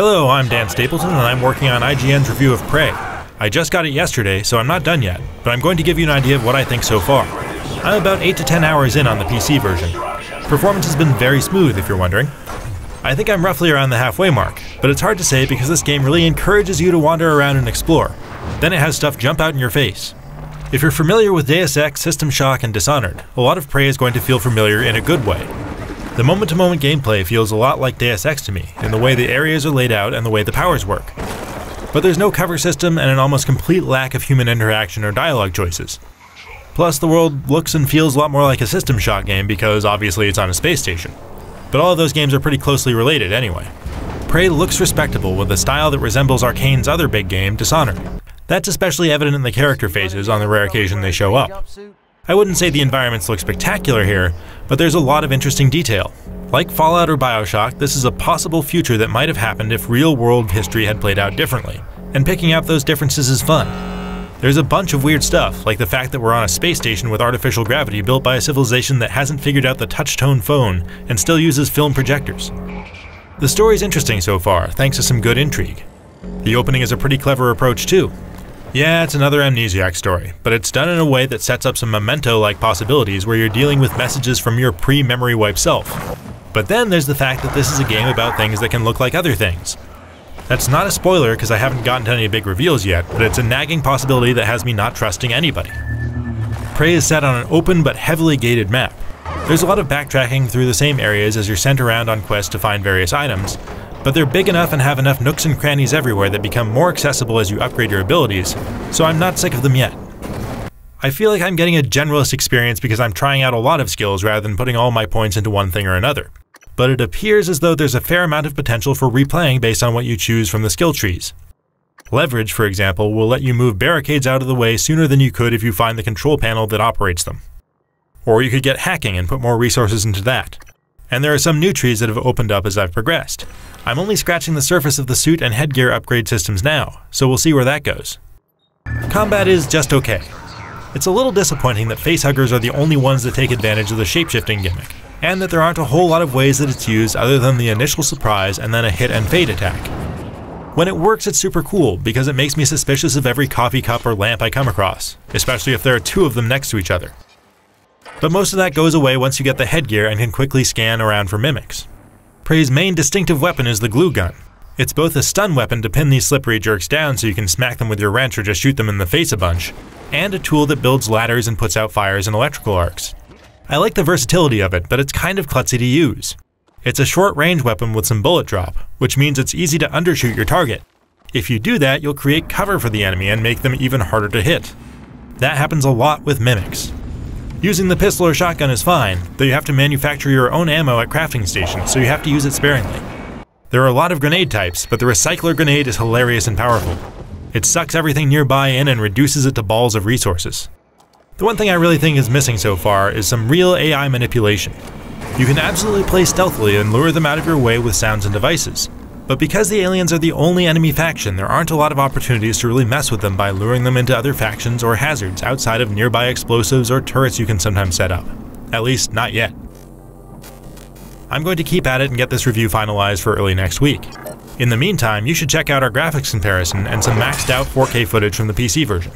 Hello, I'm Dan Stapleton and I'm working on IGN's review of Prey. I just got it yesterday, so I'm not done yet, but I'm going to give you an idea of what I think so far. I'm about 8 to 10 hours in on the PC version. Performance has been very smooth, if you're wondering. I think I'm roughly around the halfway mark, but it's hard to say because this game really encourages you to wander around and explore. Then it has stuff jump out in your face. If you're familiar with Deus Ex, System Shock, and Dishonored, a lot of Prey is going to feel familiar in a good way. The moment-to-moment gameplay feels a lot like Deus Ex to me, in the way the areas are laid out and the way the powers work. But there's no cover system and an almost complete lack of human interaction or dialogue choices. Plus, the world looks and feels a lot more like a System Shock game because obviously it's on a space station. But all of those games are pretty closely related anyway. Prey looks respectable with a style that resembles Arcane's other big game, Dishonored. That's especially evident in the character faces on the rare occasion they show up. I wouldn't say the environments look spectacular here, but there's a lot of interesting detail. Like Fallout or Bioshock, this is a possible future that might have happened if real-world history had played out differently, and picking out those differences is fun. There's a bunch of weird stuff, like the fact that we're on a space station with artificial gravity built by a civilization that hasn't figured out the touch-tone phone and still uses film projectors. The story's interesting so far, thanks to some good intrigue. The opening is a pretty clever approach too. Yeah, it's another Amnesiac story, but it's done in a way that sets up some Memento-like possibilities where you're dealing with messages from your pre-memory wipe self. But then there's the fact that this is a game about things that can look like other things. That's not a spoiler because I haven't gotten to any big reveals yet, but it's a nagging possibility that has me not trusting anybody. Prey is set on an open but heavily gated map. There's a lot of backtracking through the same areas as you're sent around on quests to find various items, but they're big enough and have enough nooks and crannies everywhere that become more accessible as you upgrade your abilities, so I'm not sick of them yet. I feel like I'm getting a generalist experience because I'm trying out a lot of skills rather than putting all my points into one thing or another. But it appears as though there's a fair amount of potential for replaying based on what you choose from the skill trees. Leverage, for example, will let you move barricades out of the way sooner than you could if you find the control panel that operates them. Or you could get hacking and put more resources into that. And there are some new trees that have opened up as I've progressed. I'm only scratching the surface of the suit and headgear upgrade systems now, so we'll see where that goes. Combat is just okay. It's a little disappointing that facehuggers are the only ones that take advantage of the shapeshifting gimmick, and that there aren't a whole lot of ways that it's used other than the initial surprise and then a hit and fade attack. When it works, it's super cool because it makes me suspicious of every coffee cup or lamp I come across, especially if there are two of them next to each other. But most of that goes away once you get the headgear and can quickly scan around for mimics. Prey's main distinctive weapon is the glue gun. It's both a stun weapon to pin these slippery jerks down so you can smack them with your wrench or just shoot them in the face a bunch, and a tool that builds ladders and puts out fires and electrical arcs. I like the versatility of it, but it's kind of klutzy to use. It's a short-range weapon with some bullet drop, which means it's easy to undershoot your target. If you do that, you'll create cover for the enemy and make them even harder to hit. That happens a lot with mimics. Using the pistol or shotgun is fine, though you have to manufacture your own ammo at crafting stations, so you have to use it sparingly. There are a lot of grenade types, but the recycler grenade is hilarious and powerful. It sucks everything nearby in and reduces it to balls of resources. The one thing I really think is missing so far is some real AI manipulation. You can absolutely play stealthily and lure them out of your way with sounds and devices. But because the aliens are the only enemy faction, there aren't a lot of opportunities to really mess with them by luring them into other factions or hazards outside of nearby explosives or turrets you can sometimes set up. At least, not yet. I'm going to keep at it and get this review finalized for early next week. In the meantime, you should check out our graphics comparison and some maxed out 4K footage from the PC version.